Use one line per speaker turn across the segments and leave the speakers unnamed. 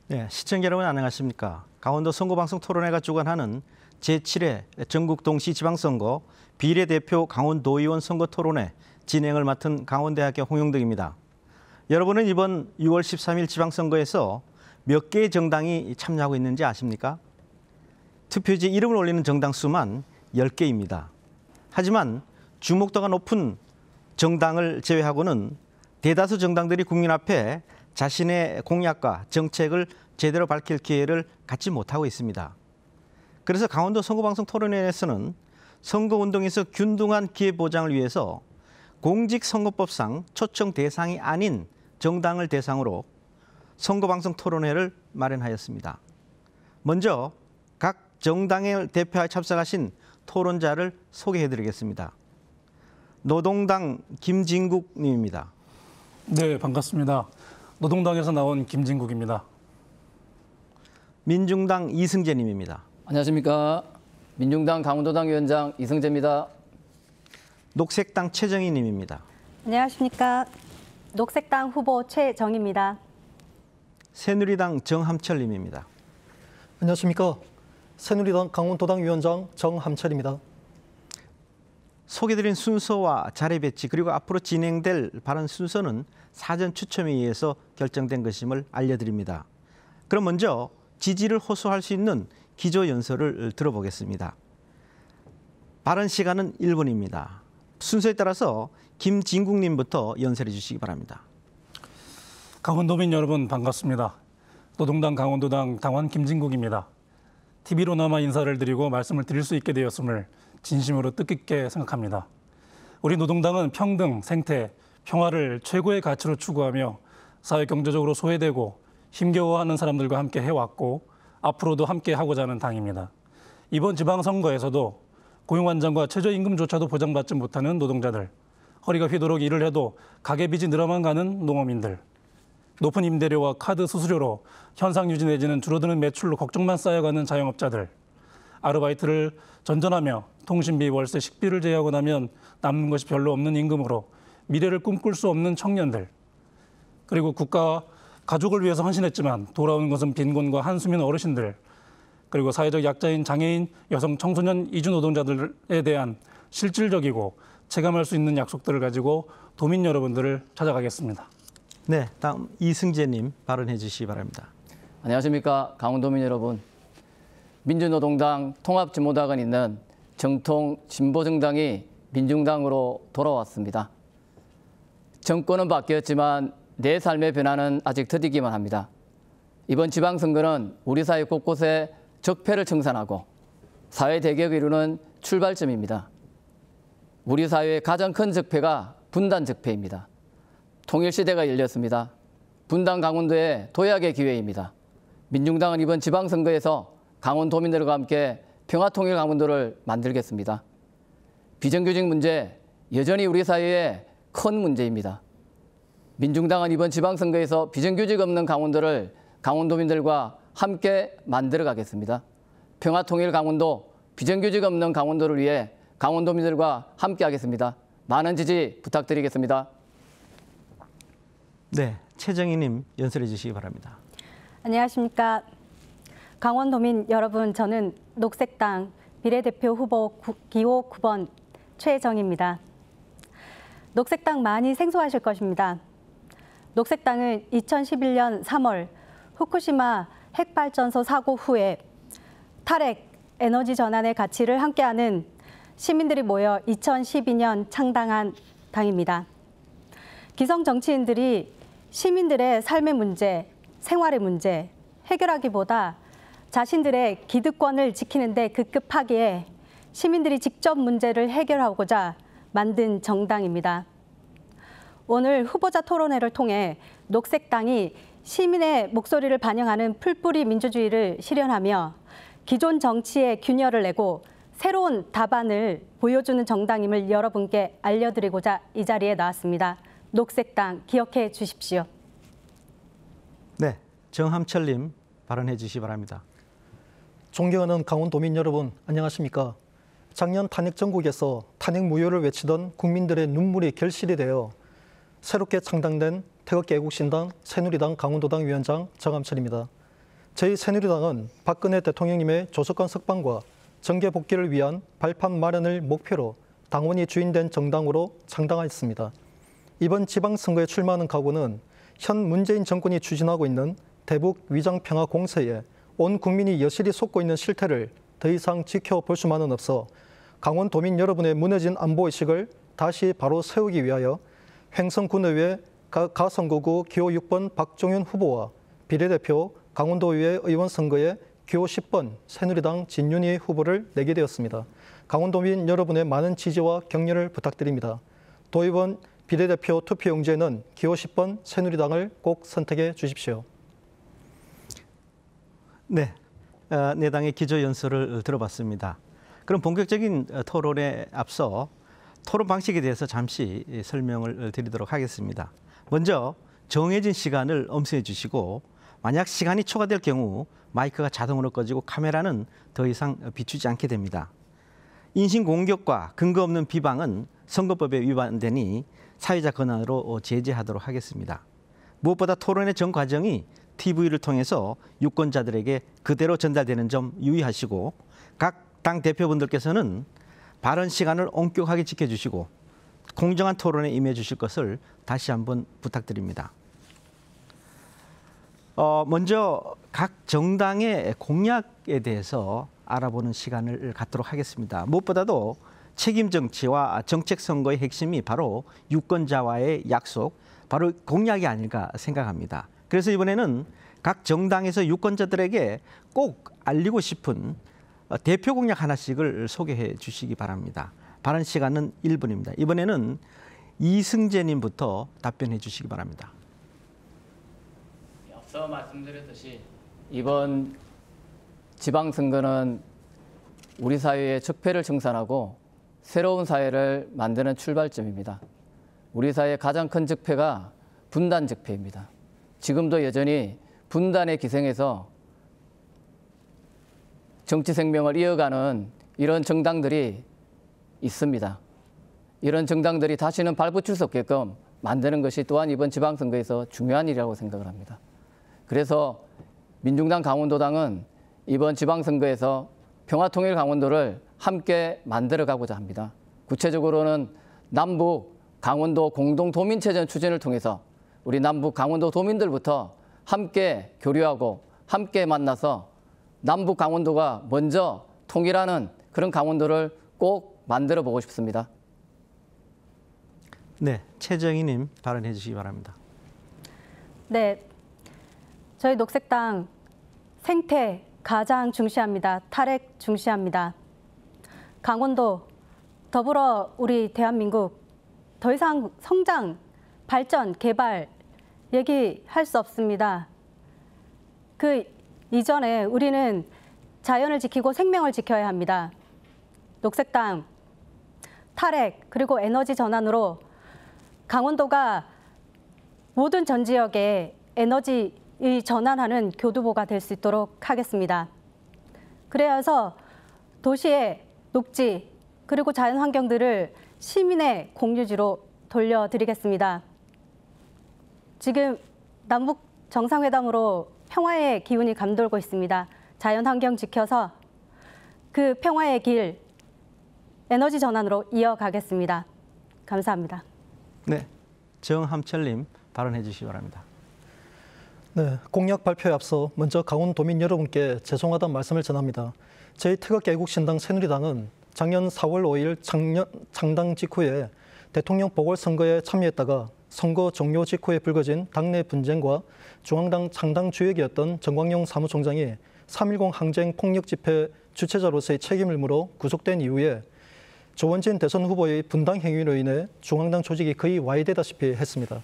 네, 시청자 여러분 안녕하십니까? 강원도 선거방송 토론회가 주관하는 제7회 전국 동시 지방선거 비례대표 강원도의원 선거 토론회 진행을 맡은 강원대학교 홍영덕입니다. 여러분은 이번 6월 13일 지방선거에서 몇 개의 정당이 참여하고 있는지 아십니까? 투표지에 이름을 올리는 정당 수만 10개입니다. 하지만 주목도가 높은 정당을 제외하고는 대다수 정당들이 국민 앞에 자신의 공약과 정책을 제대로 밝힐 기회를 갖지 못하고 있습니다. 그래서 강원도 선거방송 토론회에서는 선거운동에서 균등한 기회보장을 위해서 공직선거법상 초청 대상이 아닌 정당을 대상으로 선거방송 토론회를 마련하였습니다. 먼저 각 정당을 대표하여 참석하신 토론자를 소개해드리겠습니다. 노동당 김진국 님입니다.
네, 반갑습니다. 노동당에서 나온 김진국입니다.
민중당 이승재 님입니다.
안녕하십니까. 민중당 강원도당 위원장 이승재입니다.
녹색당 최정희 님입니다.
안녕하십니까. 녹색당 후보 최정희입니다.
새누리당 정함철 님입니다.
안녕하십니까. 새누리당 강원도당 위원장 정함철입니다.
소개드린 순서와 자리 배치 그리고 앞으로 진행될 발언 순서는 사전 추첨에 의해서 결정된 것임을 알려드립니다. 그럼 먼저 지지를 호소할 수 있는 기조 연설을 들어보겠습니다. 발언 시간은 1분입니다. 순서에 따라서 김진국님부터 연설해 주시기 바랍니다.
강원도민 여러분 반갑습니다. 노동당 강원도당 당원 김진국입니다. TV로나마 인사를 드리고 말씀을 드릴 수 있게 되었음을 진심으로 뜻깊게 생각합니다. 우리 노동당은 평등, 생태, 평화를 최고의 가치로 추구하며 사회 경제적으로 소외되고 힘겨워하는 사람들과 함께 해왔고 앞으로도 함께 하고자 하는 당입니다. 이번 지방선거에서도 고용안정과 최저임금조차도 보장받지 못하는 노동자들, 허리가 휘도록 일을 해도 가계빚이 늘어만 가는 농어민들, 높은 임대료와 카드 수수료로 현상 유지 내지는 줄어드는 매출로 걱정만 쌓여가는 자영업자들, 아르바이트를 전전하며 통신비, 월세, 식비를 제외하고 나면 남는 것이 별로 없는 임금으로 미래를 꿈꿀 수 없는 청년들, 그리고 국가와 가족을 위해서 헌신했지만 돌아오는 것은 빈곤과 한숨인 어르신들, 그리고 사회적 약자인 장애인, 여성, 청소년, 이주 노동자들에 대한 실질적이고 체감할 수 있는 약속들을 가지고 도민 여러분들을 찾아가겠습니다.
네, 다음 이승재님 발언해 주시기 바랍니다.
안녕하십니까. 강원도민 여러분. 민주노동당 통합진보당은 있는 정통 진보정당이 민중당으로 돌아왔습니다. 정권은 바뀌었지만 내 삶의 변화는 아직 더디기만 합니다. 이번 지방선거는 우리 사회 곳곳에 적폐를 청산하고 사회 대개혁을 이루는 출발점입니다. 우리 사회의 가장 큰 적폐가 분단 적폐입니다. 통일시대가 열렸습니다. 분단 강원도의 도약의 기회입니다. 민중당은 이번 지방선거에서 강원도민들과 함께 평화통일 강원도를 만들겠습니다. 비정규직 문제, 여전히 우리 사회의 큰 문제입니다. 민중당은 이번 지방선거에서 비정규직 없는 강원도를 강원도민들과 함께 만들어 가겠습니다. 평화통일 강원도, 비정규직 없는 강원도를 위해 강원도민들과 함께 하겠습니다. 많은 지지 부탁드리겠습니다.
네, 최정희님 연설해 주시기 바랍니다.
안녕하십니까. 강원도민 여러분, 저는 녹색당 비례대표 후보 기호 9번 최정희입니다. 녹색당 많이 생소하실 것입니다. 녹색당은 2011년 3월 후쿠시마 핵발전소 사고 후에 탈핵, 에너지 전환의 가치를 함께하는 시민들이 모여 2012년 창당한 당입니다. 기성 정치인들이 시민들의 삶의 문제, 생활의 문제 해결하기보다 자신들의 기득권을 지키는 데 급급하기에 시민들이 직접 문제를 해결하고자 만든 정당입니다. 오늘 후보자 토론회를 통해 녹색당이 시민의 목소리를 반영하는 풀뿌리 민주주의를 실현하며 기존 정치에 균열을 내고 새로운 답안을 보여주는 정당임을 여러분께 알려드리고자 이 자리에 나왔습니다. 녹색당 기억해 주십시오.
네, 정함철님 발언해 주시기 바랍니다.
존경하는 강원도민 여러분, 안녕하십니까. 작년 탄핵 전국에서 탄핵 무효를 외치던 국민들의 눈물이 결실이 되어 새롭게 창당된 태극기 애국신당 새누리당 강원도당 위원장 정함철입니다. 제2새누리당은 박근혜 대통령님의 조석관 석방과 정계 복귀를 위한 발판 마련을 목표로 당원이 주인된 정당으로 창당하였습니다. 이번 지방선거에 출마하는 각오는 현 문재인 정권이 추진하고 있는 대북 위장평화 공세에 온 국민이 여실히 속고 있는 실태를 더 이상 지켜볼 수만은 없어 강원도민 여러분의 무너진 안보의식을 다시 바로 세우기 위하여 횡성군의회 가선거구 기호 6번 박종윤 후보와 비례대표 강원도의회 의원 선거에 기호 10번 새누리당 진윤희 후보를 내게 되었습니다. 강원도민 여러분의 많은 지지와 격려를 부탁드립니다. 도의원 비례대표 투표용지에는 기호 10번 새누리당을 꼭 선택해 주십시오.
네, 네 당의 기조연설을 들어봤습니다. 그럼 본격적인 토론에 앞서 토론 방식에 대해서 잠시 설명을 드리도록 하겠습니다. 먼저 정해진 시간을 엄수해 주시고 만약 시간이 초과될 경우 마이크가 자동으로 꺼지고 카메라는 더 이상 비추지 않게 됩니다. 인신공격과 근거 없는 비방은 선거법에 위반되니 사회자 권한으로 제재하도록 하겠습니다. 무엇보다 토론의 전 과정이 TV를 통해서 유권자들에게 그대로 전달되는 점 유의하시고 각 당 대표분들께서는 발언 시간을 엄격하게 지켜주시고 공정한 토론에 임해 주실 것을 다시 한번 부탁드립니다. 먼저 각 정당의 공약에 대해서 알아보는 시간을 갖도록 하겠습니다. 무엇보다도 책임 정치와 정책 선거의 핵심이 바로 유권자와의 약속, 바로 공약이 아닐까 생각합니다. 그래서 이번에는 각 정당에서 유권자들에게 꼭 알리고 싶은 대표 공약 하나씩을 소개해 주시기 바랍니다. 발언 시간은 1분입니다. 이번에는 이승재님부터 답변해 주시기 바랍니다.
앞서 말씀드렸듯이 이번 지방선거는 우리 사회의 적폐를 청산하고 새로운 사회를 만드는 출발점입니다. 우리 사회의 가장 큰 적폐가 분단 적폐입니다. 지금도 여전히 분단의 기생에서 정치 생명을 이어가는 이런 정당들이 있습니다. 이런 정당들이 다시는 발붙일 수 없게끔 만드는 것이 또한 이번 지방선거에서 중요한 일이라고 생각을 합니다. 그래서 민중당 강원도당은 이번 지방선거에서 평화통일 강원도를 함께 만들어가고자 합니다. 구체적으로는 남북 강원도 공동도민체전 추진을 통해서 우리 남북 강원도 도민들부터 함께 교류하고 함께 만나서 남북 강원도가 먼저 통일하는 그런 강원도를 꼭 만들어 보고 싶습니다.
네, 최정희님 발언해 주시기 바랍니다.
네, 저희 녹색당 생태 가장 중시합니다. 탈핵 중시합니다. 강원도 더불어 우리 대한민국 더 이상 성장, 발전, 개발 얘기할 수 없습니다. 그 이전에 우리는 자연을 지키고 생명을 지켜야 합니다. 녹색당 탈핵 그리고 에너지 전환으로 강원도가 모든 전 지역에 에너지 전환하는 교두보가 될 수 있도록 하겠습니다. 그래서 도시의 녹지 그리고 자연 환경들을 시민의 공유지로 돌려드리겠습니다. 지금 남북 정상회담으로 평화의 기운이 감돌고 있습니다. 자연 환경 지켜서 그 평화의 길 에너지 전환으로 이어가겠습니다. 감사합니다.
네, 정함철님 발언해 주시기 바랍니다.
네, 공약 발표에 앞서 먼저 강원도민 여러분께 죄송하다는 말씀을 전합니다. 저희 태극애국신당 새누리당은 작년 4월 5일 창당 직후에 대통령 보궐선거에 참여했다가 선거 종료 직후에 불거진 당내 분쟁과 중앙당 창당 주역이었던 정광용 사무총장이 3.10 항쟁 폭력 집회 주최자로서의 책임을 물어 구속된 이후에 조원진 대선 후보의 분당 행위로 인해 중앙당 조직이 거의 와해되다시피 했습니다.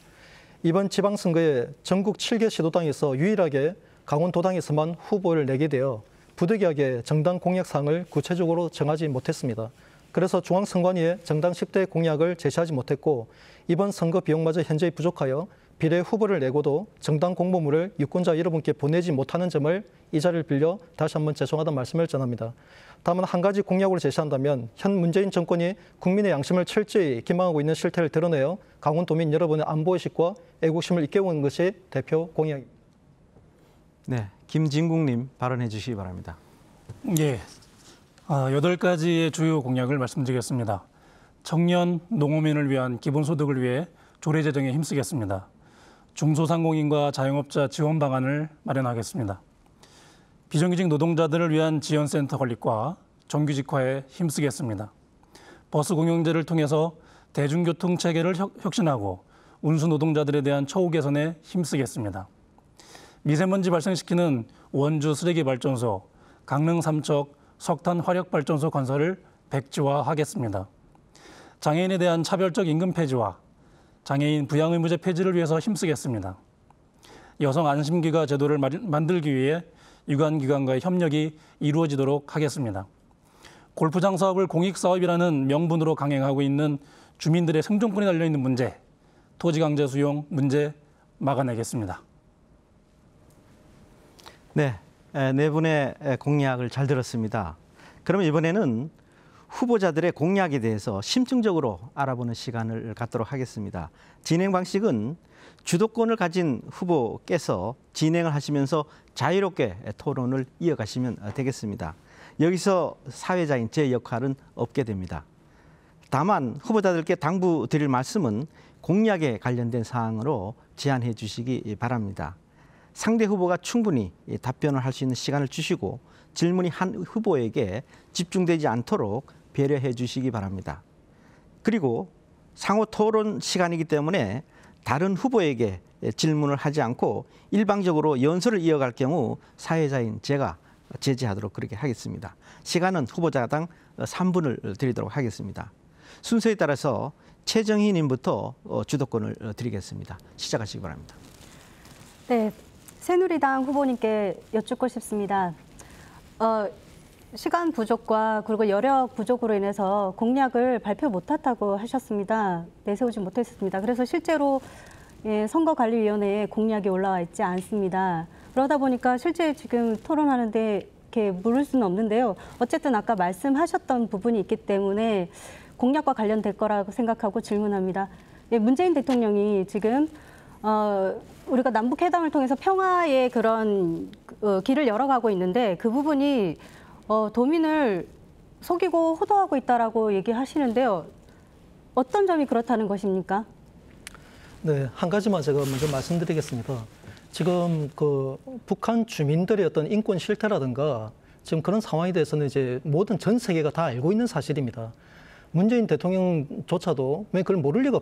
이번 지방선거에 전국 7개 시도당에서 유일하게 강원도당에서만 후보를 내게 되어 부득이하게 정당 공약사항을 구체적으로 정하지 못했습니다. 그래서 중앙선관위에 정당 10대 공약을 제시하지 못했고 이번 선거 비용마저 현저히 부족하여 비례 후보를 내고도 정당 공보물을 유권자 여러분께 보내지 못하는 점을 이 자리를 빌려 다시 한번 죄송하다는 말씀을 전합니다. 다만 한 가지 공약으로 제시한다면 현 문재인 정권이 국민의 양심을 철저히 기망하고 있는 실태를 드러내어 강원도민 여러분의 안보의식과 애국심을 일깨우는 것이 대표 공약입니다.
네, 김진국님 발언해 주시기 바랍니다.
예, 8가지의 주요 공약을 말씀드리겠습니다. 청년, 농어민을 위한 기본소득을 위해 조례 제정에 힘쓰겠습니다. 중소상공인과 자영업자 지원 방안을 마련하겠습니다. 비정규직 노동자들을 위한 지원센터 건립과 정규직화에 힘쓰겠습니다. 버스 공영제를 통해서 대중교통 체계를 혁신하고 운수 노동자들에 대한 처우 개선에 힘쓰겠습니다. 미세먼지 발생시키는 원주 쓰레기 발전소, 강릉 삼척 석탄 화력 발전소 건설을 백지화하겠습니다. 장애인에 대한 차별적 임금 폐지와 장애인 부양 의무제 폐지를 위해서 힘쓰겠습니다. 여성 안심기가 제도를 만들기 위해 유관기관과의 협력이 이루어지도록 하겠습니다. 골프장 사업을 공익사업이라는 명분으로 강행하고 있는 주민들의 생존권이 달려있는 문제, 토지강제 수용 문제 막아내겠습니다.
네, 네 분의 공약을 잘 들었습니다. 그럼 이번에는 후보자들의 공약에 대해서 심층적으로 알아보는 시간을 갖도록 하겠습니다. 진행 방식은 주도권을 가진 후보께서 진행을 하시면서 자유롭게 토론을 이어가시면 되겠습니다. 여기서 사회자인 제 역할은 없게 됩니다. 다만 후보자들께 당부드릴 말씀은 공약에 관련된 사항으로 제안해 주시기 바랍니다. 상대 후보가 충분히 답변을 할 수 있는 시간을 주시고 질문이 한 후보에게 집중되지 않도록 배려해 주시기 바랍니다. 그리고 상호 토론 시간이기 때문에 다른 후보에게 질문을 하지 않고 일방적으로 연설을 이어갈 경우 사회자인 제가 제지하도록 그렇게 하겠습니다. 시간은 후보자당 3분을 드리도록 하겠습니다. 순서에 따라서 최정희 님부터 주도권을 드리겠습니다. 시작하시기 바랍니다.
네, 새누리당 후보님께 여쭙고 싶습니다. 시간 부족과 그리고 여력 부족으로 인해서 공약을 발표 못했다고 하셨습니다. 내세우지 못했습니다. 그래서 실제로 선거관리위원회에 공약이 올라와 있지 않습니다. 그러다 보니까 실제 지금 토론하는데 이렇게 물을 수는 없는데요. 어쨌든 아까 말씀하셨던 부분이 있기 때문에 공약과 관련될 거라고 생각하고 질문합니다. 문재인 대통령이 지금 우리가 남북회담을 통해서 평화의 그런 길을 열어가고 있는데 그 부분이 도민을 속이고 호도하고 있다라고 얘기하시는데요. 어떤 점이 그렇다는 것입니까?
네, 한 가지만 제가 먼저 말씀드리겠습니다. 지금 그 북한 주민들의 어떤 인권 실태라든가 지금 그런 상황에 대해서는 이제 모든 전 세계가 다 알고 있는 사실입니다. 문재인 대통령조차도 왜 그걸 모를 리가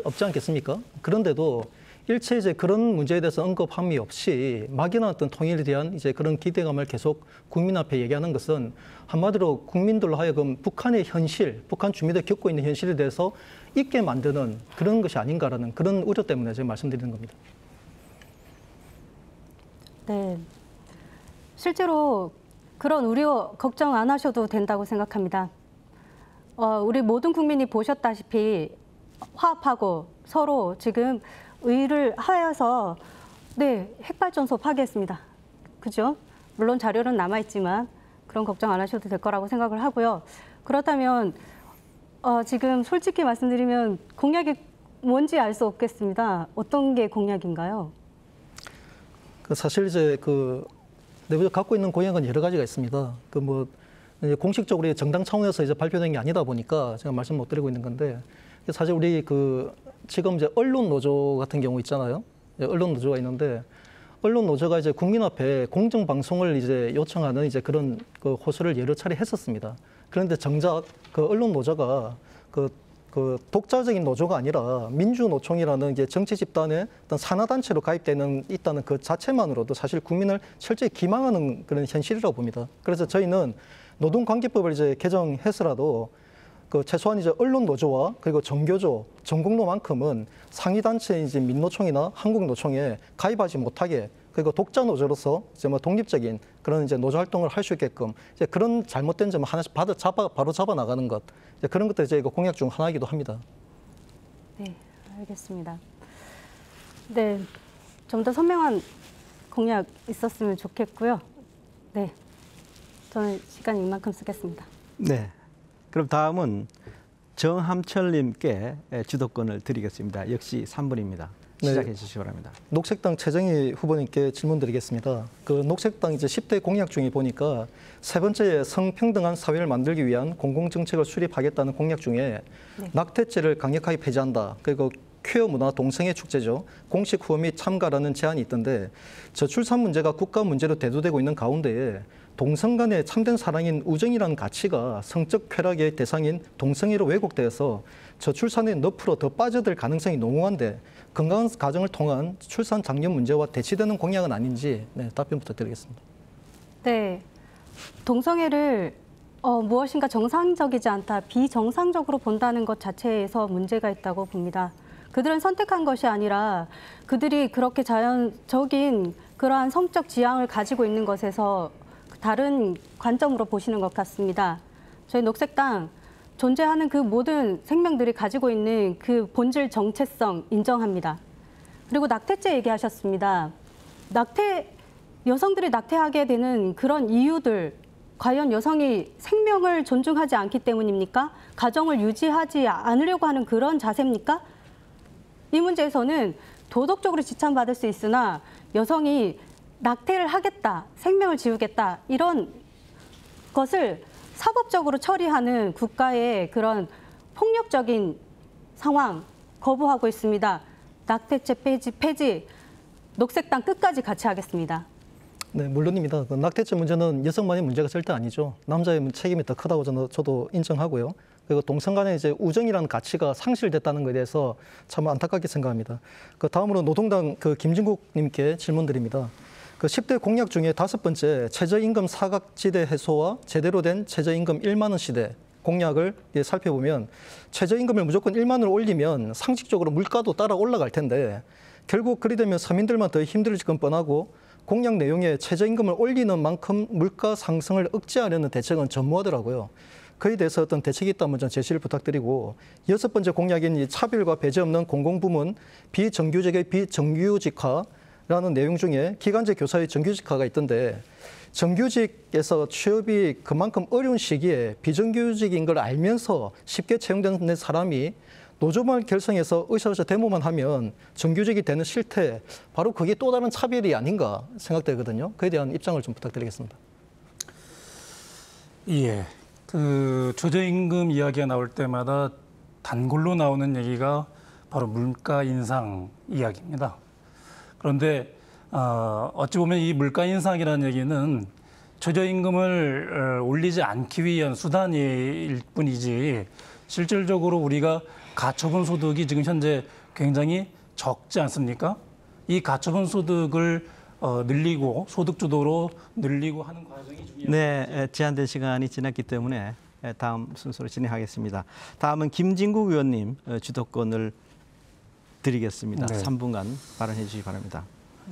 없지 않겠습니까? 그런데도 일체 이제 그런 문제에 대해서 언급함이 없이 막연한 어떤 통일에 대한 이제 그런 기대감을 계속 국민 앞에 얘기하는 것은 한마디로 국민들로 하여금 북한의 현실, 북한 주민들이 겪고 있는 현실에 대해서 잊게 만드는 그런 것이 아닌가라는 그런 우려 때문에 제가 말씀드리는 겁니다.
네, 실제로 그런 우려, 걱정 안 하셔도 된다고 생각합니다. 우리 모든 국민이 보셨다시피 화합하고 서로 지금 의를 하여서 핵발전소 파괴했습니다. 그죠? 물론 자료는 남아있지만 그런 걱정 안 하셔도 될 거라고 생각을 하고요. 그렇다면 지금 솔직히 말씀드리면 공약이 뭔지 알 수 없겠습니다. 어떤 게 공약인가요?
사실 이제 그 내부적 갖고 있는 공약은 여러 가지가 있습니다. 이제 공식적으로 정당 차원에서 이제 발표된 게 아니다 보니까 제가 말씀 못 드리고 있는 건데 사실 우리 지금 이제 언론 노조 같은 경우 있잖아요. 언론 노조가 있는데 언론 노조가 이제 국민 앞에 공정 방송을 이제 요청하는 이제 그런 그 호소를 여러 차례 했었습니다. 그런데 정작 그 언론 노조가 그 독자적인 노조가 아니라 민주노총이라는 이제 정치 집단의 어떤 산하단체로 가입되는 있다는 그 자체만으로도 사실 국민을 철저히 기망하는 그런 현실이라고 봅니다. 그래서 저희는 노동관계법을 이제 개정해서라도 최소한 이제 언론 노조와 그리고 정교조, 전공노만큼은 상위 단체 이제 민노총이나 한국노총에 가입하지 못하게 그리고 독자 노조로서 이제 독립적인 그런 이제 노조 활동을 할 수 있게끔 이제 그런 잘못된 점을 하나씩 바로 잡아 나가는 것 이제 그런 것들이 저희가 공약 중 하나이기도 합니다.
네, 알겠습니다. 네, 좀 더 선명한 공약 있었으면 좋겠고요. 네, 저는 시간 이만큼 쓰겠습니다.
네. 그럼 다음은 정함철님께 주도권을 드리겠습니다. 역시 3분입니다. 시작해 주시기 바랍니다.
녹색당 최정희 후보님께 질문드리겠습니다. 그 녹색당 이제 10대 공약 중에 보니까 세 번째에 성평등한 사회를 만들기 위한 공공정책을 수립하겠다는 공약 중에 낙태죄를 강력하게 폐지한다. 그리고 퀴어 문화 동성애 축제죠. 공식 후원 및 참가라는 제안이 있던데 저출산 문제가 국가 문제로 대두되고 있는 가운데에 동성 간의 참된 사랑인 우정이라는 가치가 성적 쾌락의 대상인 동성애로 왜곡되어서 저출산의 늪으로 더 빠져들 가능성이 농후한데 건강한 가정을 통한 출산 장려 문제와 대치되는 공약은 아닌지 답변 부탁드리겠습니다.
네, 동성애를 무엇인가 정상적이지 않다, 비정상적으로 본다는 것 자체에서 문제가 있다고 봅니다. 그들은 선택한 것이 아니라 그들이 그렇게 자연적인 그러한 성적 지향을 가지고 있는 것에서 다른 관점으로 보시는 것 같습니다. 저희 녹색당 존재하는 그 모든 생명들이 가지고 있는 그 본질 정체성 인정합니다. 그리고 낙태죄 얘기하셨습니다. 여성들이 낙태하게 되는 그런 이유들, 과연 여성이 생명을 존중하지 않기 때문입니까? 가정을 유지하지 않으려고 하는 그런 자세입니까? 이 문제에서는 도덕적으로 지탄받을 수 있으나 여성이 낙태를 하겠다, 생명을 지우겠다 이런 것을 사법적으로 처리하는 국가의 그런 폭력적인 상황 거부하고 있습니다. 낙태죄 폐지, 녹색당 끝까지 같이 하겠습니다.
네, 물론입니다. 그 낙태죄 문제는 여성만의 문제가 절대 아니죠. 남자의 책임이 더 크다고 저도 인정하고요. 그리고 동성 간의 이제 우정이라는 가치가 상실됐다는 것에 대해서 참 안타깝게 생각합니다. 그 다음으로 노동당 그 김진국님께 질문드립니다. 그 10대 공약 중에 5번째 최저임금 사각지대 해소와 제대로 된 최저임금 1만 원 시대 공약을 살펴보면 최저임금을 무조건 1만 원을 올리면 상식적으로 물가도 따라 올라갈 텐데 결국 그리 되면 서민들만 더 힘들어질 건 뻔하고 공약 내용에 최저임금을 올리는 만큼 물가 상승을 억제하려는 대책은 전무하더라고요. 그에 대해서 어떤 대책이 있다면 좀 제시를 부탁드리고 6번째 공약인 차별과 배제 없는 공공부문 비정규직의 비정규직화라는 내용 중에 기간제 교사의 정규직화가 있던데 정규직에서 취업이 그만큼 어려운 시기에 비정규직인 걸 알면서 쉽게 채용되는 사람이 노조만 결성해서 으쌰으쌰 데모만 하면 정규직이 되는 실태, 바로 그게 또 다른 차별이 아닌가 생각되거든요. 그에 대한 입장을 좀 부탁드리겠습니다.
예, 그 최저임금 이야기가 나올 때마다 단골로 나오는 얘기가 바로 물가 인상 이야기입니다. 그런데 어찌 보면 이 물가 인상이라는 얘기는 최저임금을 올리지 않기 위한 수단일 뿐이지 실질적으로 우리가 가처분 소득이 지금 현재 굉장히 적지 않습니까? 이 가처분 소득을 늘리고 소득주도로 늘리고 하는 과정이 중요합니다.
네, 제한된 시간이 지났기 때문에 다음 순서로 진행하겠습니다. 다음은 김진국 의원님 주도권을 드리겠습니다.
네.
3분간 발언해 주시기 바랍니다.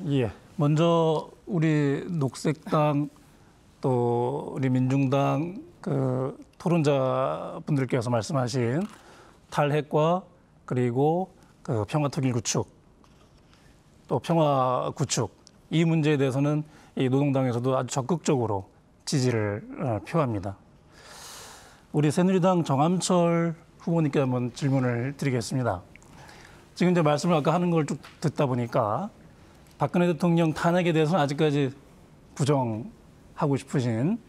예, 먼저 우리 녹색당 또 우리 민중당 그 토론자 분들께서 말씀하신 탈핵과 그리고 그 평화통일 구축 또 평화 구축 이 문제에 대해서는 이 노동당에서도 아주 적극적으로 지지를 표합니다. 우리 새누리당 정함철 후보님께 한번 질문을 드리겠습니다. 지금 이제 말씀을 아까 하는 걸 쭉 듣다 보니까 박근혜 대통령 탄핵에 대해서는 아직까지 부정하고 싶으신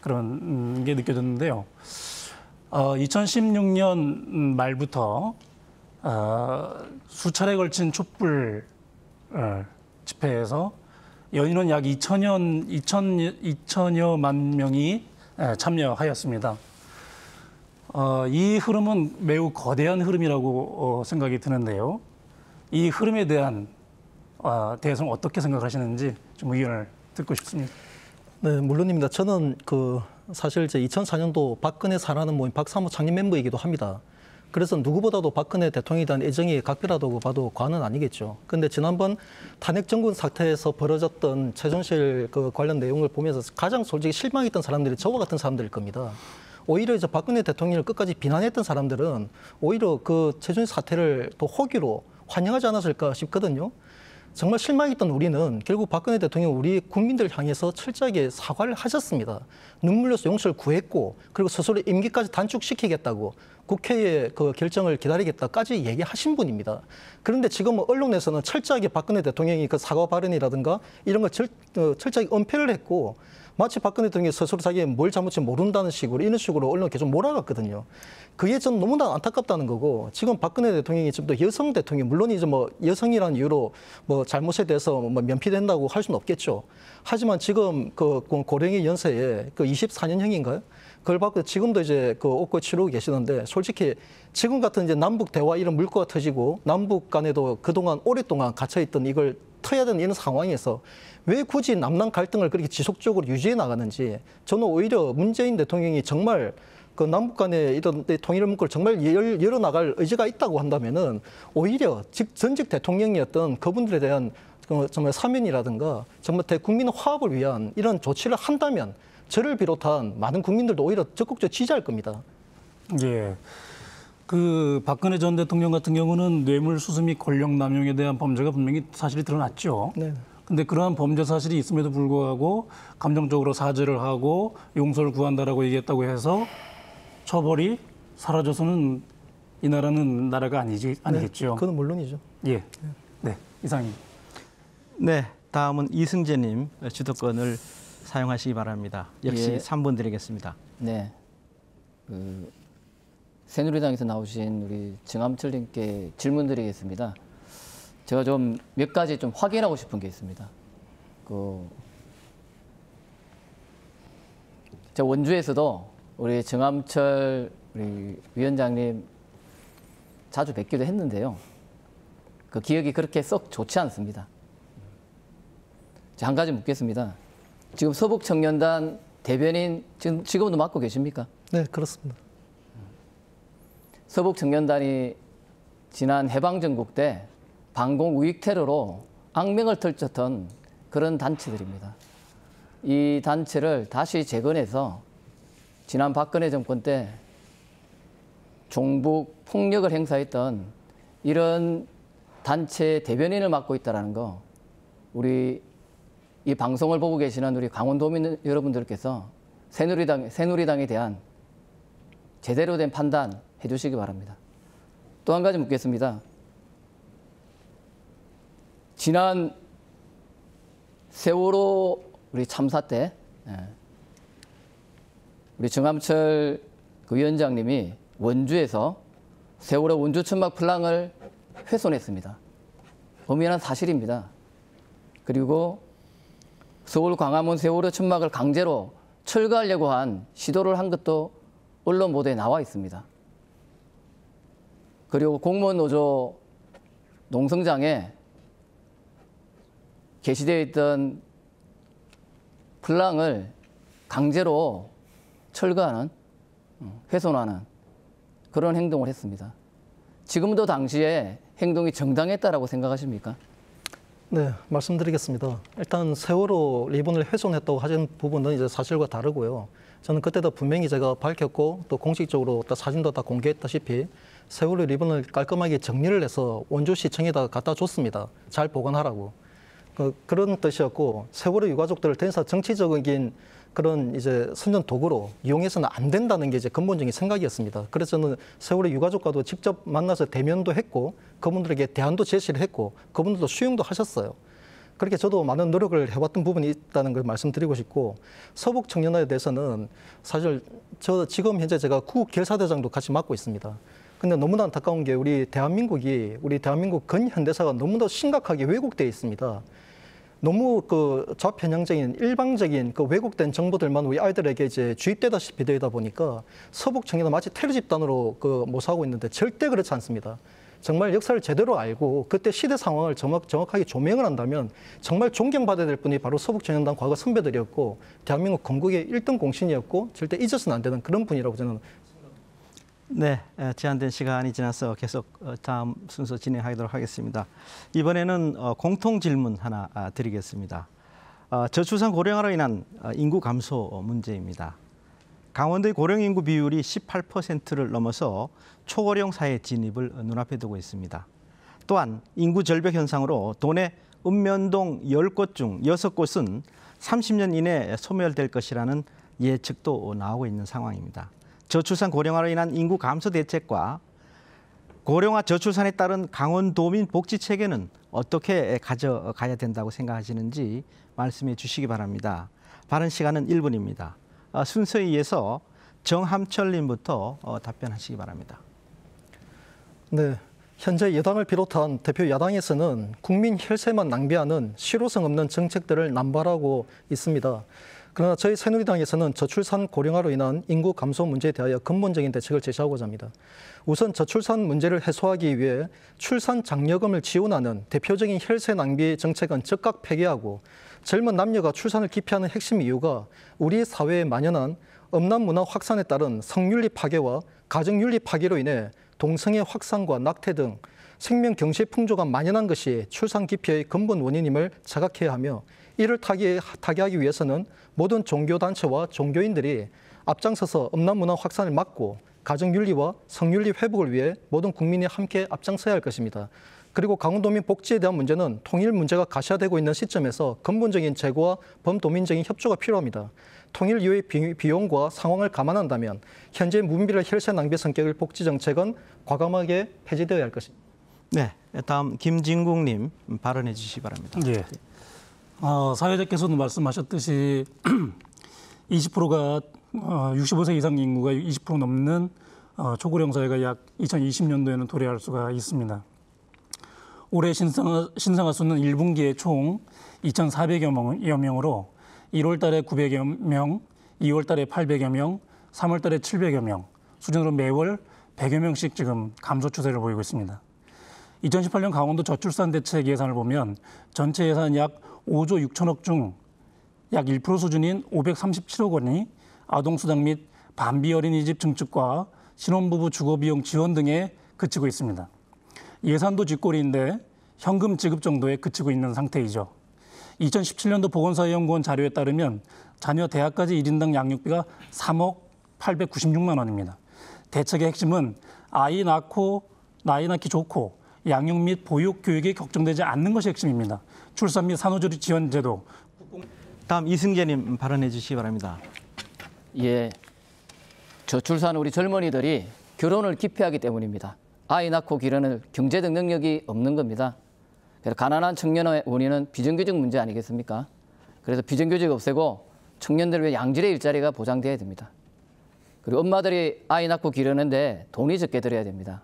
그런 게 느껴졌는데요. 2016년 말부터 수차례 걸친 촛불 집회에서 연인원 약 2천여만 명이 참여하였습니다. 이 흐름은 매우 거대한 흐름이라고 생각이 드는데요. 이 흐름에 대해서는 어떻게 생각하시는지 좀 의견을 듣고 싶습니다.
네, 물론입니다. 저는 사실 이제 2004년도 박근혜 사랑하는 모임 박사모 창립 멤버이기도 합니다. 그래서 누구보다도 박근혜 대통령에 대한 애정이 각별하다고 봐도 과언은 아니겠죠. 그런데 지난번 탄핵 정군 사태에서 벌어졌던 최순실 관련 내용을 보면서 가장 솔직히 실망했던 사람들이 저와 같은 사람들일 겁니다. 오히려 이제 박근혜 대통령을 끝까지 비난했던 사람들은 오히려 그 최순실 사태를 또 호기로 환영하지 않았을까 싶거든요. 정말 실망했던 우리는 결국 박근혜 대통령 우리 국민들 향해서 철저하게 사과를 하셨습니다. 눈물로서 용서를 구했고 그리고 스스로 임기까지 단축시키겠다고 국회의 그 결정을 기다리겠다까지 얘기하신 분입니다. 그런데 지금 언론에서는 철저하게 박근혜 대통령이 그 사과 발언이라든가 이런 걸 철저하게 은폐를 했고 마치 박근혜 대통령이 스스로 자기가 뭘 잘못인지 모른다는 식으로 이런 식으로 언론 계속 몰아갔거든요. 그게 전 너무나 안타깝다는 거고 지금 박근혜 대통령이 지금 또 여성 대통령 물론 이제 뭐 여성이라는 이유로 뭐 잘못에 대해서 뭐 면피된다고 할 수는 없겠죠. 하지만 지금 그 고령의 연세에 그 24년형인가요? 그걸 받고 지금도 이제 그 옷고 치르고 계시는데 솔직히 지금 같은 이제 남북 대화 이런 물꼬가 터지고 남북 간에도 그동안 오랫동안 갇혀있던 이걸 터야 되는 이런 상황에서 왜 굳이 남남 갈등을 그렇게 지속적으로 유지해 나가는지 저는 오히려 문재인 대통령이 정말 그 남북 간의 이런 통일의 문구를 정말 열어나갈 의지가 있다고 한다면은 오히려 전직 대통령이었던 그분들에 대한 정말 사면이라든가 정말 대국민 화합을 위한 이런 조치를 한다면 저를 비롯한 많은 국민들도 오히려 적극적으로 지지할 겁니다.
예. 그 박근혜 전 대통령 같은 경우는 뇌물수수 및 권력남용에 대한 범죄가 분명히 사실이 드러났죠.
네.
근데 그러한 범죄 사실이 있음에도 불구하고 감정적으로 사죄를 하고 용서를 구한다라고 얘기했다고 해서 처벌이 사라져서는 이 나라는 나라가 아니겠죠.
네, 그건 물론이죠.
예. 네. 이상입니다.
네, 다음은 이승재님 주도권을 사용하시기 바랍니다. 역시
예.
3분 드리겠습니다.
네. 새누리당에서 나오신 우리 정암철님께 질문드리겠습니다. 제가 좀 몇 가지 좀 확인하고 싶은 게 있습니다. 제가 원주에서도 우리 정암철 우리 위원장님 자주 뵙기도 했는데요. 그 기억이 그렇게 썩 좋지 않습니다. 제가 한 가지 묻겠습니다. 지금 서북청년단 대변인 지금도 맡고 계십니까?
네, 그렇습니다.
서북청년단이 지난 해방전국 때 반공 우익 테러로 악명을 떨쳤던 그런 단체들입니다. 이 단체를 다시 재건해서 지난 박근혜 정권 때 종북 폭력을 행사했던 이런 단체 대변인을 맡고 있다는 거 우리 이 방송을 보고 계시는 우리 강원도민 여러분들께서 새누리당에 대한 제대로 된 판단 해주시기 바랍니다. 또 한 가지 묻겠습니다. 지난 세월호 우리 참사 때 우리 정암철 그 위원장님이 원주에서 세월호 원주 천막 플랑을 훼손했습니다. 엄연한 사실입니다. 그리고 서울 광화문 세월호 천막을 강제로 철거하려고 한 시도를 한 것도 언론 보도에 나와 있습니다. 그리고 공무원 노조 농성장에 게시되어 있던 플랑을 강제로 철거하는, 훼손하는 그런 행동을 했습니다. 지금도 당시에 행동이 정당했다라고 생각하십니까?
네, 말씀드리겠습니다. 일단 세월호 리본을 훼손했다고 하신 부분은 이제 사실과 다르고요. 저는 그때도 분명히 제가 밝혔고 또 공식적으로 또 사진도 다 공개했다시피 세월호 리본을 깔끔하게 정리를 해서 원주시청에다 갖다 줬습니다. 잘 보관하라고. 그런 뜻이었고 세월호 유가족들을 더 이상 정치적인 그런 이제 선전 도구로 이용해서는 안 된다는 게 이제 근본적인 생각이었습니다. 그래서 저는 세월호 유가족과도 직접 만나서 대면도 했고 그분들에게 대안도 제시를 했고 그분들도 수용도 하셨어요. 그렇게 저도 많은 노력을 해왔던 부분이 있다는 걸 말씀드리고 싶고 서북 청년단에 대해서는 사실 저 지금 현재 제가 구국 결사대장도 같이 맡고 있습니다. 근데 너무나 안타까운 게 우리 대한민국 근현대사가 너무나 심각하게 왜곡되어 있습니다. 너무 그 좌편향적인 일방적인 그 왜곡된 정보들만 우리 아이들에게 이제 주입되다시피 되다 보니까 서북 청년은 마치 테러 집단으로 그 모사하고 있는데 절대 그렇지 않습니다. 정말 역사를 제대로 알고 그때 시대 상황을 정확하게 조명을 한다면 정말 존경받아야 될 분이 바로 서북청년단 과거 선배들이었고 대한민국 건국의 1등 공신이었고 절대 잊어서는 안 되는 그런 분이라고 저는.
네, 제한된 시간이 지나서 계속 다음 순서 진행하도록 하겠습니다. 이번에는 공통 질문 하나 드리겠습니다. 저출산 고령화로 인한 인구 감소 문제입니다. 강원도의 고령 인구 비율이 18%를 넘어서 초고령 사회 진입을 눈앞에 두고 있습니다. 또한 인구 절벽 현상으로 도내 읍면동 10곳 중 6곳은 30년 이내에 소멸될 것이라는 예측도 나오고 있는 상황입니다. 저출산 고령화로 인한 인구 감소 대책과 고령화 저출산에 따른 강원도민 복지 체계는 어떻게 가져가야 된다고 생각하시는지 말씀해 주시기 바랍니다. 발언 시간은 1분입니다. 순서에 의해서 정함철 님부터 답변하시기 바랍니다.
네, 현재 여당을 비롯한 대표 야당에서는 국민 혈세만 낭비하는 실효성 없는 정책들을 남발하고 있습니다. 그러나 저희 새누리당에서는 저출산 고령화로 인한 인구 감소 문제에 대하여 근본적인 대책을 제시하고자 합니다. 우선 저출산 문제를 해소하기 위해 출산 장려금을 지원하는 대표적인 혈세 낭비 정책은 즉각 폐기하고, 젊은 남녀가 출산을 기피하는 핵심 이유가 우리 사회에 만연한 음란 문화 확산에 따른 성윤리 파괴와 가정윤리 파괴로 인해 동성애 확산과 낙태 등 생명 경시 풍조가 만연한 것이 출산 기피의 근본 원인임을 자각해야 하며, 이를 타개하기 위해서는 모든 종교단체와 종교인들이 앞장서서 음란 문화 확산을 막고 가정윤리와 성윤리 회복을 위해 모든 국민이 함께 앞장서야 할 것입니다. 그리고 강원도민 복지에 대한 문제는 통일 문제가 가시화되고 있는 시점에서 근본적인 제고와 범도민적인 협조가 필요합니다. 통일 이후의 비용과 상황을 감안한다면 현재 무분별한 혈세 낭비 성격의 복지 정책은 과감하게 폐지되어야 할 것입니다.
네, 다음 김진국 님 발언해 주시기 바랍니다.
예. 사회자께서도 말씀하셨듯이 20%가 65세 이상 인구가 20% 넘는 초고령 사회가 약 2020년도에는 도래할 수가 있습니다. 올해 신생아 수는 1분기에 총 2,400여 명으로 1월 달에 900여 명, 2월 달에 800여 명, 3월 달에 700여 명, 수준으로 매월 100여 명씩 지금 감소 추세를 보이고 있습니다. 2018년 강원도 저출산 대책 예산을 보면 전체 예산 약 5조 6천억 중 약 1% 수준인 537억 원이 아동수당 및 반비 어린이집 증축과 신혼부부 주거비용 지원 등에 그치고 있습니다. 예산도 쥐꼬리인데 현금 지급 정도에 그치고 있는 상태이죠. 2017년도 보건사회연구원 자료에 따르면 자녀 대학까지 1인당 양육비가 3억 896만 원입니다. 대책의 핵심은 아이 낳기 좋고 양육 및 보육 교육이 걱정되지 않는 것이 핵심입니다. 출산 및 산후조리 지원 제도.
다음 이승재님 발언해 주시기 바랍니다.
예, 저출산 우리 젊은이들이 결혼을 기피하기 때문입니다. 아이 낳고 기르는 경제적 능력이 없는 겁니다. 그래서 가난한 청년의 원인은 비정규직 문제 아니겠습니까? 그래서 비정규직 없애고 청년들 위해 양질의 일자리가 보장돼야 됩니다. 그리고 엄마들이 아이 낳고 기르는데 돈이 적게 들어야 됩니다.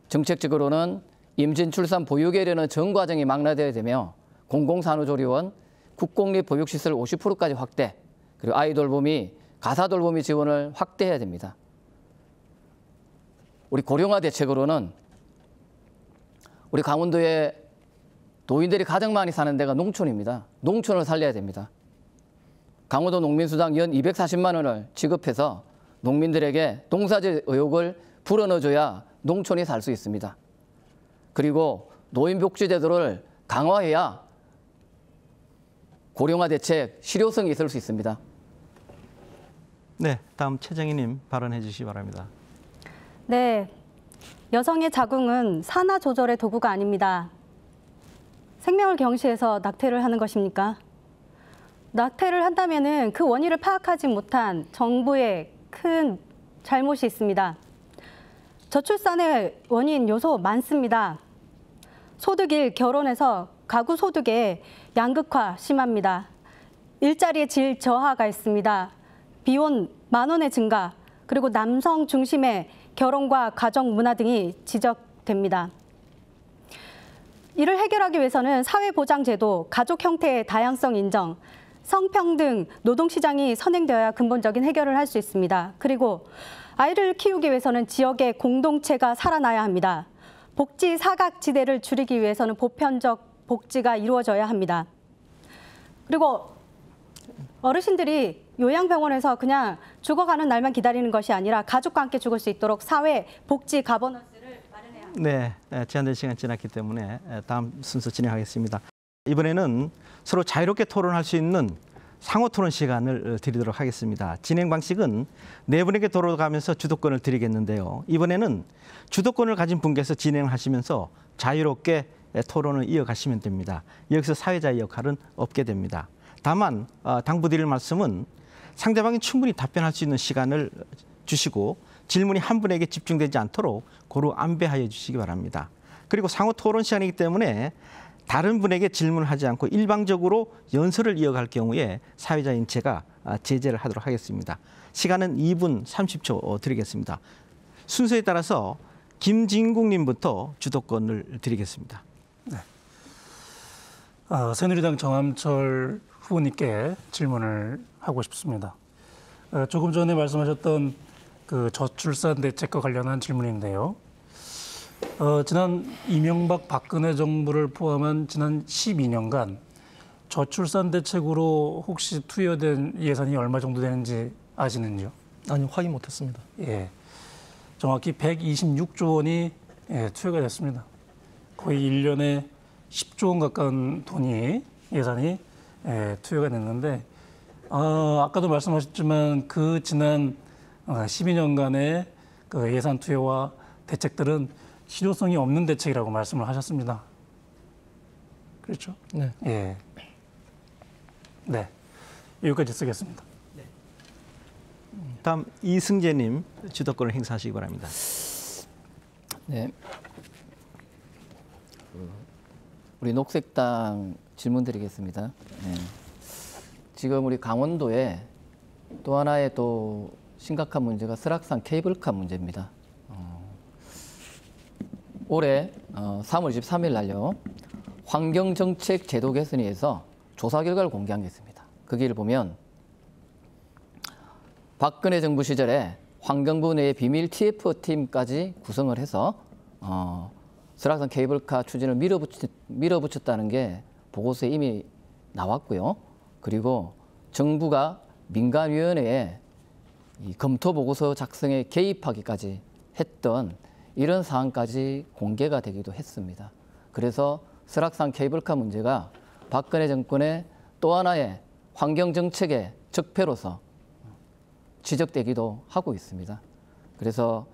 정책적으로는 임신, 출산, 보육에 이르는 전 과정이 망라되어야 되며 공공산후조리원, 국공립보육시설 50%까지 확대, 그리고 아이 돌보미, 가사 돌보미 지원을 확대해야 됩니다. 우리 고령화 대책으로는 우리 강원도에 노인들이 가장 많이 사는 데가 농촌입니다. 농촌을 살려야 됩니다. 강원도 농민수당 연 240만 원을 지급해서 농민들에게 농사질 의욕을 불어넣어줘야 농촌이 살 수 있습니다. 그리고 노인복지제도를 강화해야 고령화 대책 실효성이 있을 수 있습니다.
네, 다음 최정희님 발언해 주시기 바랍니다.
네, 여성의 자궁은 산화 조절의 도구가 아닙니다. 생명을 경시해서 낙태를 하는 것입니까? 낙태를 한다면은 그 원인을 파악하지 못한 정부의 큰 잘못이 있습니다. 저출산의 원인 요소 많습니다. 소득 1, 결혼해서 가구 소득의 양극화 심합니다. 일자리의 질 저하가 있습니다. 비혼 만원의 증가, 그리고 남성 중심의 결혼과 가정 문화 등이 지적됩니다. 이를 해결하기 위해서는 사회보장제도, 가족 형태의 다양성 인정, 성평등, 노동시장이 선행되어야 근본적인 해결을 할 수 있습니다. 그리고 아이를 키우기 위해서는 지역의 공동체가 살아나야 합니다. 복지 사각지대를 줄이기 위해서는 보편적 복지가 이루어져야 합니다. 그리고 어르신들이 요양병원에서 그냥 죽어가는 날만 기다리는 것이 아니라 가족과 함께 죽을 수 있도록 사회 복지 가버넌스를 마련해야 합니다.
네, 제한된 시간 지났기 때문에 다음 순서 진행하겠습니다. 이번에는 서로 자유롭게 토론할 수 있는 상호 토론 시간을 드리도록 하겠습니다. 진행 방식은 네 분에게 돌아가면서 주도권을 드리겠는데요. 이번에는 주도권을 가진 분께서 진행을 하시면서 자유롭게 토론을 이어가시면 됩니다. 여기서 사회자의 역할은 없게 됩니다. 다만 당부드릴 말씀은 상대방이 충분히 답변할 수 있는 시간을 주시고 질문이 한 분에게 집중되지 않도록 고루 안배하여 주시기 바랍니다. 그리고 상호 토론 시간이기 때문에 다른 분에게 질문을 하지 않고 일방적으로 연설을 이어갈 경우에 사회자인 제가 제재를 하도록 하겠습니다. 시간은 2분 30초 드리겠습니다. 순서에 따라서 김진국님부터 주도권을 드리겠습니다.
네. 새누리당 정함철 후보님께 질문을 하고 싶습니다. 조금 전에 말씀하셨던 그 저출산 대책과 관련한 질문인데요. 지난 이명박 박근혜 정부를 포함한 지난 12년간 저출산 대책으로 혹시 투여된 예산이 얼마 정도 되는지 아시는지요?
아니, 확인 못했습니다.
예, 정확히 126조 원이 투여가 됐습니다. 거의 1년에 10조 원 가까운 돈이 예산이 투여가 됐는데 아까도 말씀하셨지만 그 지난 12년간의 그 예산 투여와 대책들은 실효성이 없는 대책이라고 말씀을 하셨습니다. 그렇죠?
네.
예. 네. 여기까지 쓰겠습니다.
다음 이승재님 주도권을 행사하시기 바랍니다.
네. 우리 녹색당 질문 드리겠습니다. 네. 지금 우리 강원도에 또 하나의 또 심각한 문제가 설악산 케이블카 문제입니다. 올해 3월 23일 날요. 환경정책 제도 개선위에서 조사 결과를 공개한 게 있습니다. 거기를 보면 박근혜 정부 시절에 환경부 내 비밀 TF팀까지 구성을 해서 설악산 케이블카 추진을 밀어붙였다는 게 보고서에 이미 나왔고요. 그리고 정부가 민간위원회에 이 검토 보고서 작성에 개입하기까지 했던 이런 사안까지 공개가 되기도 했습니다. 그래서 설악산 케이블카 문제가 박근혜 정권의 또 하나의 환경정책의 적폐로서 지적되기도 하고 있습니다. 그래서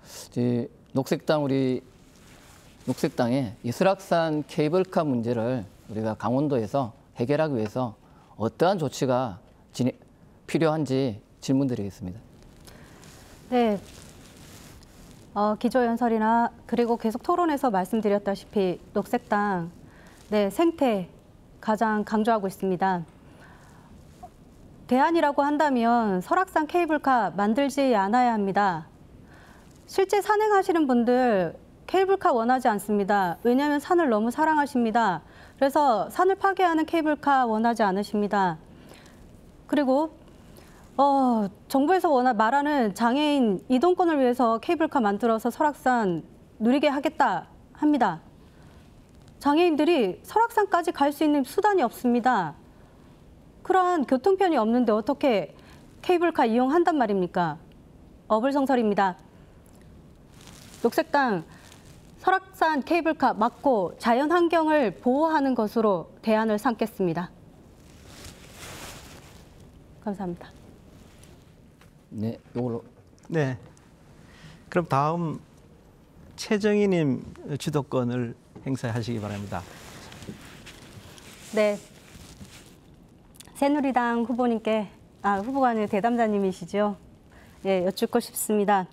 우리 녹색당의 이 설악산 케이블카 문제를 우리가 강원도에서 해결하기 위해서 어떠한 조치가 필요한지 질문드리겠습니다.
네. 기조연설이나 그리고 계속 토론에서 말씀드렸다시피 녹색당 생태 가장 강조하고 있습니다. 대안이라고 한다면 설악산 케이블카 만들지 않아야 합니다. 실제 산행하시는 분들 케이블카 원하지 않습니다. 왜냐하면 산을 너무 사랑하십니다. 그래서 산을 파괴하는 케이블카 원하지 않으십니다. 그리고 정부에서 말하는 장애인 이동권을 위해서 케이블카 만들어서 설악산 누리게 하겠다 합니다. 장애인들이 설악산까지 갈 수 있는 수단이 없습니다. 그러한 교통편이 없는데 어떻게 케이블카 이용한단 말입니까? 어불성설입니다. 녹색당 설악산 케이블카 막고 자연환경을 보호하는 것으로 대안을 삼겠습니다. 감사합니다.
네, 이걸로.
네. 그럼 다음 최정희님 주도권을 행사하시기 바랍니다.
네. 새누리당 후보님께 후보가 아니라 대담자님이시죠. 예, 여쭙고 싶습니다.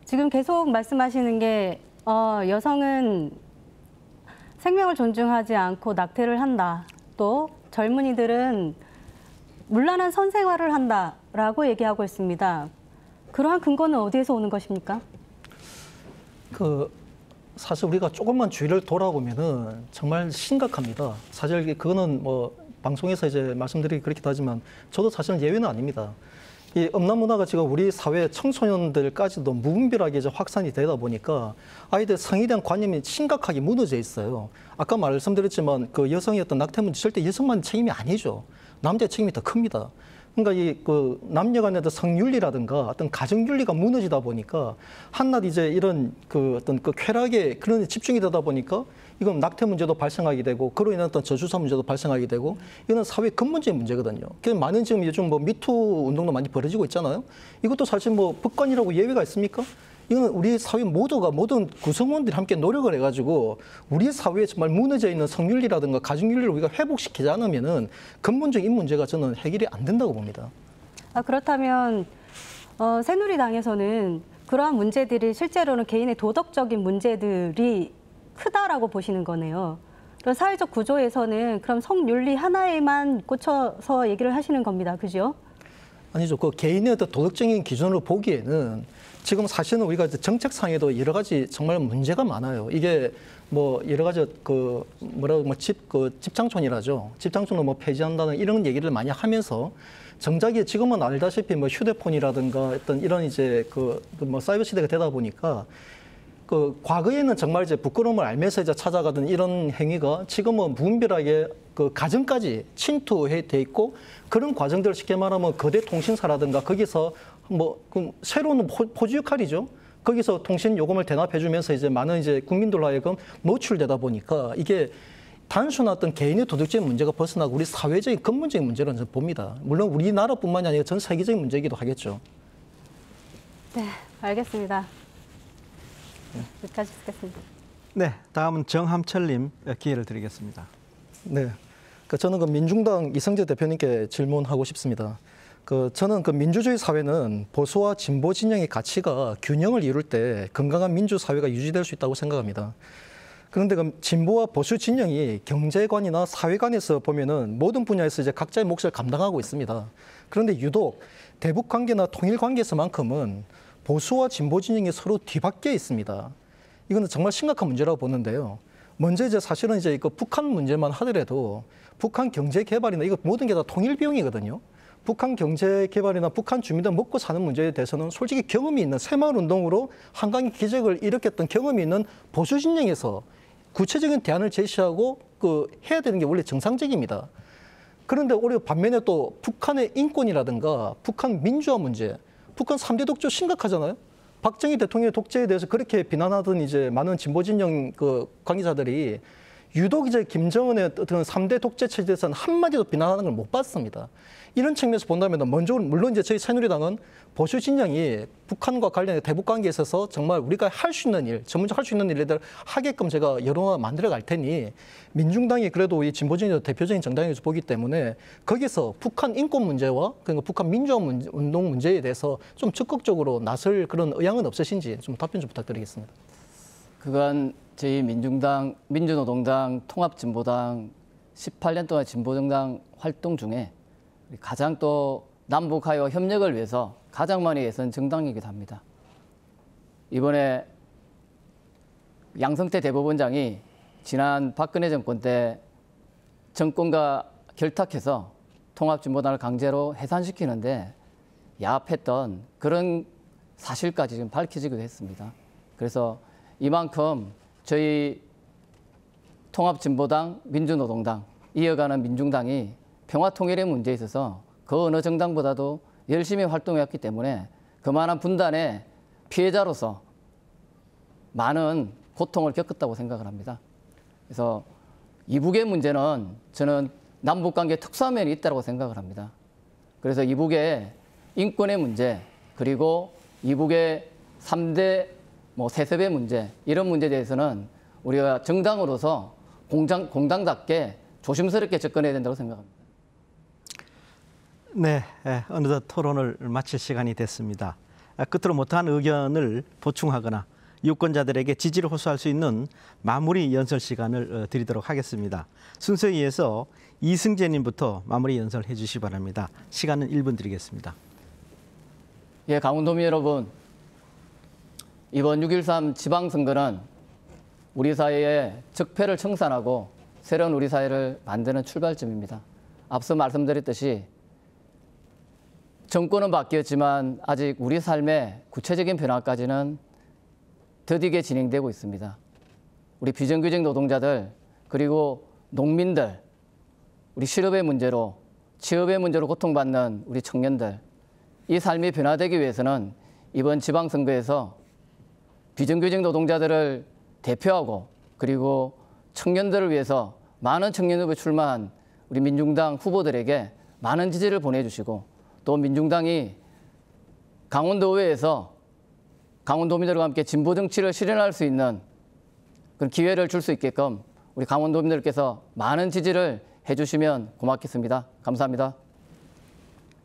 지금 계속 말씀하시는 게 여성은 생명을 존중하지 않고 낙태를 한다. 또 젊은이들은 문란한 선생활을 한다라고 얘기하고 있습니다. 그러한 근거는 어디에서 오는 것입니까?
사실 우리가 조금만 주위를 돌아보면은 정말 심각합니다. 사실 그거는 방송에서 이제 말씀드리기 그렇기도 하지만 저도 사실은 예외는 아닙니다. 이 음란 문화가 지금 우리 사회 청소년들까지도 무분별하게 이제 확산이 되다 보니까 아이들 성에 대한 관념이 심각하게 무너져 있어요. 아까 말씀드렸지만 그 여성의 어떤 낙태 문제 절대 여성만 책임이 아니죠. 남자의 책임이 더 큽니다. 그러니까 남녀 간의 성윤리라든가 어떤 가정윤리가 무너지다 보니까 한낱 이제 이런 어떤 쾌락에 그런 집중이 되다 보니까 이건 낙태 문제도 발생하게 되고 그로 인한 어떤 저출산 문제도 발생하게 되고 이거는 사회 근본적인 문제거든요. 그래서 많은 지금 요즘 미투 운동도 많이 벌어지고 있잖아요. 이것도 사실 법관이라고 예외가 있습니까? 이건 우리 사회 모두가 모든 구성원들이 함께 노력을 해가지고 우리 사회에 정말 무너져 있는 성윤리라든가 가족윤리를 우리가 회복시키지 않으면은 근본적인 문제가 저는 해결이 안 된다고 봅니다.
그렇다면 새누리당에서는 그러한 문제들이 실제로는 개인의 도덕적인 문제들이 크다라고 보시는 거네요. 그런 사회적 구조에서는 그럼 성윤리 하나에만 꽂혀서 얘기를 하시는 겁니다. 그죠?
아니죠. 그 개인의 어떤 도덕적인 기준으로 보기에는 지금 사실은 우리가 정책상에도 여러 가지 정말 문제가 많아요. 이게 뭐 여러 가지 그 뭐라고 뭐 집장촌이라죠. 집장촌을 뭐 폐지한다는 이런 얘기를 많이 하면서 정작에 지금은 알다시피 뭐 휴대폰이라든가 어떤 이런 이제 그 뭐 사이버 시대가 되다 보니까 그 과거에는 정말 이제 부끄러움을 알면서 이제 찾아가던 이런 행위가 지금은 무분별하게 그 가정까지 침투해 돼 있고 그런 과정들을 쉽게 말하면 거대 통신사라든가 거기서 뭐 그 새로운 포주 역할이죠. 거기서 통신 요금을 대납해주면서 이제 많은 이제 국민들로 하여금 노출되다 보니까 이게 단순한 어떤 개인의 도덕적인 문제가 벗어나고 우리 사회적인 근본적인 문제라는 저는 봅니다. 물론 우리나라뿐만이 아니라 전 세계적인 문제이기도 하겠죠.
네, 알겠습니다. 여기까지 듣겠습니다.
네, 다음은 정함철님 기회를 드리겠습니다.
네, 저는 그 민중당 이성재 대표님께 질문하고 싶습니다. 저는 그 민주주의 사회는 보수와 진보 진영의 가치가 균형을 이룰 때 건강한 민주 사회가 유지될 수 있다고 생각합니다. 그런데 그 진보와 보수 진영이 경제관이나 사회관에서 보면은 모든 분야에서 이제 각자의 몫을 감당하고 있습니다. 그런데 유독 대북 관계나 통일 관계에서만큼은 보수와 진보 진영이 서로 뒤바뀌어 있습니다. 이거는 정말 심각한 문제라고 보는데요. 먼저 이제 사실은 이제 그 북한 문제만 하더라도 북한 경제 개발이나 이거 모든 게 다 통일 비용이거든요. 북한 경제 개발이나 북한 주민들 먹고 사는 문제에 대해서는 솔직히 경험이 있는 새마을 운동으로 한강의 기적을 일으켰던 경험이 있는 보수 진영에서 구체적인 대안을 제시하고 해야 되는 게 원래 정상적입니다. 그런데 올해 반면에 또 북한의 인권이라든가 북한 민주화 문제, 북한 3대 독재 심각하잖아요. 박정희 대통령의 독재에 대해서 그렇게 비난하던 이제 많은 진보 진영 관계자들이 유독 이제 김정은의 어떤 3대 독재 체제에 대해서는 한마디도 비난하는 걸 못 봤습니다. 이런 측면에서 본다면 먼저 물론 이제 저희 새누리당은 보수 진영이 북한과 관련해 대북 관계에 있어서 정말 우리가 할 수 있는 일, 전문적으로 할 수 있는 일을 하게끔 제가 여론을 만들어 갈 테니 민중당이 그래도 이 진보 진영의 대표적인 정당에서 보기 때문에 거기서 북한 인권 문제와 그러니까 북한 민주화 운동 문제에 대해서 좀 적극적으로 나설 그런 의향은 없으신지 좀 답변 좀 부탁드리겠습니다.
그간 저희 민중당, 민주노동당, 통합진보당 18년 동안 진보정당 활동 중에 가장 또 남북하여 협력을 위해서 가장 많이 애쓴 정당이기도 합니다. 이번에 양성태 대법원장이 지난 박근혜 정권 때 정권과 결탁해서 통합진보당을 강제로 해산시키는데 야합했던 그런 사실까지 지금 밝혀지기도 했습니다. 그래서 이만큼 저희 통합진보당, 민주노동당, 이어가는 민중당이 평화통일의 문제에 있어서 그 어느 정당보다도 열심히 활동했기 때문에 그만한 분단의 피해자로서 많은 고통을 겪었다고 생각을 합니다. 그래서 이북의 문제는 저는 남북관계 특수한 면이 있다고 생각을 합니다. 그래서 이북의 인권의 문제, 그리고 이북의 3대 세습의 문제, 이런 문제에 대해서는 우리가 정당으로서 공당답게 조심스럽게 접근해야 된다고 생각합니다.
네, 어느덧 토론을 마칠 시간이 됐습니다. 끝으로 못한 의견을 보충하거나 유권자들에게 지지를 호소할 수 있는 마무리 연설 시간을 드리도록 하겠습니다. 순서에 의해서 이승재님부터 마무리 연설해 주시기 바랍니다. 시간은 1분 드리겠습니다.
예, 강원도민 여러분, 이번 6.13 지방선거는 우리 사회의 적폐를 청산하고 새로운 우리 사회를 만드는 출발점입니다. 앞서 말씀드렸듯이 정권은 바뀌었지만 아직 우리 삶의 구체적인 변화까지는 더디게 진행되고 있습니다. 우리 비정규직 노동자들, 그리고 농민들, 우리 실업의 문제로, 취업의 문제로 고통받는 우리 청년들, 이 삶이 변화되기 위해서는 이번 지방선거에서 비정규직 노동자들을 대표하고 그리고 청년들을 위해서 많은 청년 후보에 출마한 우리 민중당 후보들에게 많은 지지를 보내주시고 또 민중당이 강원도의회에서 강원도민들과 함께 진보 정치를 실현할 수 있는 그런 기회를 줄 수 있게끔 우리 강원도민들께서 많은 지지를 해주시면 고맙겠습니다. 감사합니다.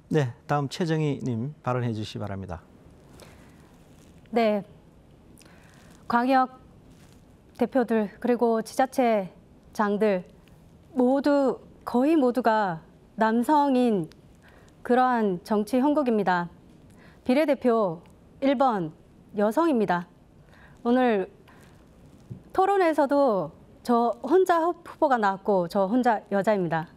네, 다음 최정희님 발언해 주시기 바랍니다.
네, 광역 대표들 그리고 지자체장들 모두 거의 모두가 남성인 그러한 정치 형국입니다. 비례대표 1번 여성입니다. 오늘 토론에서도 저 혼자 후보가 나왔고 저 혼자 여자입니다.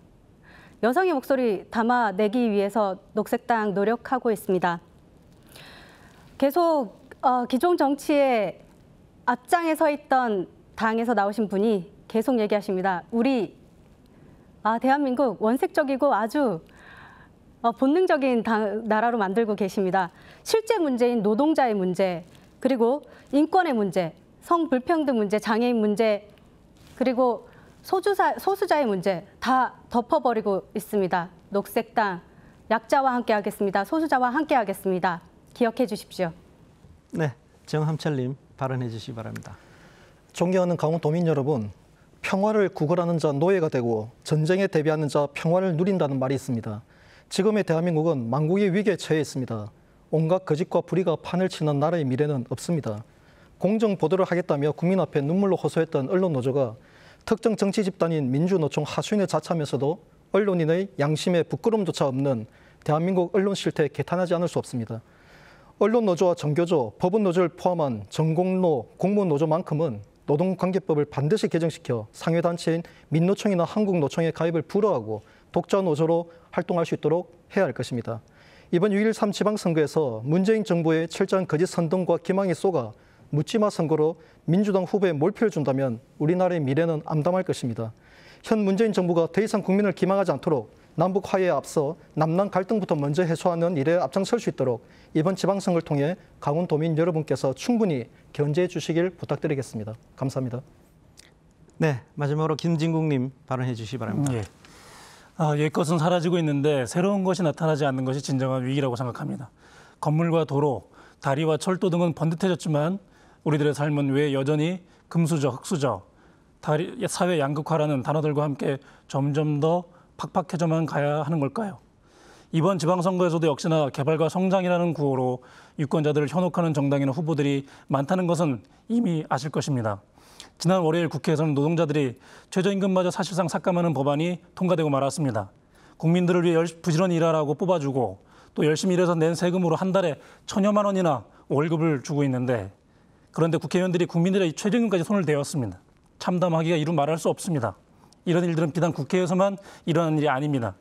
여성의 목소리 담아내기 위해서 녹색당 노력하고 있습니다. 계속 기존 정치에 앞장에 서 있던 당에서 나오신 분이 계속 얘기하십니다. 우리 대한민국 원색적이고 아주 본능적인 나라로 만들고 계십니다. 실제 문제인 노동자의 문제, 그리고 인권의 문제, 성불평등 문제, 장애인 문제, 그리고 소수자의 문제 다 덮어버리고 있습니다. 녹색당 약자와 함께 하겠습니다. 소수자와 함께 하겠습니다. 기억해 주십시오.
네, 정함철님 발언해 주시기 바랍니다.
존경하는 강원도민 여러분, 평화를 구걸하는 자 노예가 되고 전쟁에 대비하는 자 평화를 누린다는 말이 있습니다. 지금의 대한민국은 망국의 위기에 처해 있습니다. 온갖 거짓과 불의가 판을 치는 나라의 미래는 없습니다. 공정 보도를 하겠다며 국민 앞에 눈물로 호소했던 언론 노조가 특정 정치 집단인 민주노총 하수인을 자처하면서도 언론인의 양심에 부끄러움조차 없는 대한민국 언론 실태에 개탄하지 않을 수 없습니다. 언론 노조와 정교조, 법원 노조를 포함한 전공로, 공무원 노조만큼은 노동관계법을 반드시 개정시켜 상회단체인 민노총이나 한국노총의 가입을 불허하고 독자 노조로 활동할 수 있도록 해야 할 것입니다. 이번 6.13 지방선거에서 문재인 정부의 철저한 거짓 선동과 기망이 쏘가 묻지마 선거로 민주당 후보에 몰표를 준다면 우리나라의 미래는 암담할 것입니다. 현 문재인 정부가 더 이상 국민을 기망하지 않도록 남북 화해에 앞서 남남 갈등부터 먼저 해소하는 일에 앞장설 수 있도록 이번 지방선거를 통해 강원도민 여러분께서 충분히 견제해 주시길 부탁드리겠습니다. 감사합니다.
네, 마지막으로 김진국님 발언해 주시기 바랍니다.
예. 옛것은 사라지고 있는데 새로운 것이 나타나지 않는 것이 진정한 위기라고 생각합니다. 건물과 도로, 다리와 철도 등은 번듯해졌지만 우리들의 삶은 왜 여전히 금수저, 흙수저, 사회 양극화라는 단어들과 함께 점점 더 팍팍해져만 가야 하는 걸까요? 이번 지방선거에서도 역시나 개발과 성장이라는 구호로 유권자들을 현혹하는 정당이나 후보들이 많다는 것은 이미 아실 것입니다. 지난 월요일 국회에서는 노동자들이 최저임금마저 사실상 삭감하는 법안이 통과되고 말았습니다. 국민들을 위해 부지런히 일하라고 뽑아주고 또 열심히 일해서 낸 세금으로 한 달에 1,000여만 원이나 월급을 주고 있는데 그런데 국회의원들이 국민들의 최저임금까지 손을 대었습니다. 참담하기가 이루 말할 수 없습니다. 이런 일들은 비단 국회에서만 일어나는 일이 아닙니다.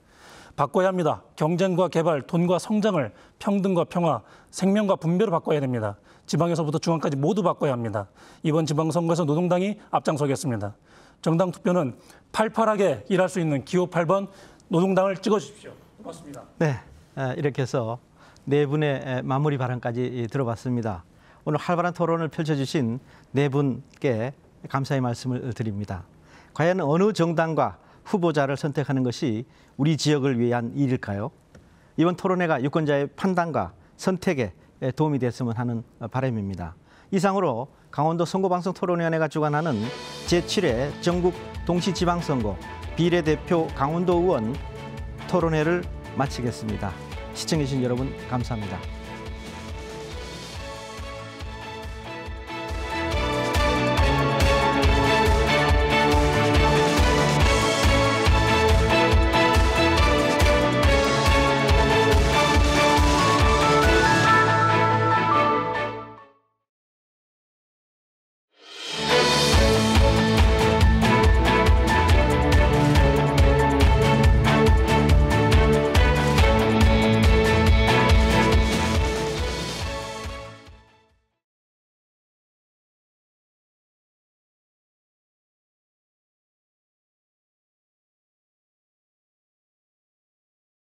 바꿔야 합니다. 경쟁과 개발, 돈과 성장을 평등과 평화, 생명과 분배로 바꿔야 됩니다. 지방에서부터 중앙까지 모두 바꿔야 합니다. 이번 지방선거에서 노동당이 앞장서겠습니다. 정당 투표는 팔팔하게 일할 수 있는 기호 8번 노동당을 찍어주십시오. 고맙습니다.
네, 이렇게 해서 네 분의 마무리 발언까지 들어봤습니다. 오늘 활발한 토론을 펼쳐주신 네 분께 감사의 말씀을 드립니다. 과연 어느 정당과 후보자를 선택하는 것이 우리 지역을 위한 일일까요? 이번 토론회가 유권자의 판단과 선택에 도움이 됐으면 하는 바람입니다. 이상으로 강원도 선거방송 토론위원회가 주관하는 제7회 전국 동시지방선거 비례대표 강원도 의원 토론회를 마치겠습니다. 시청해주신 여러분 감사합니다.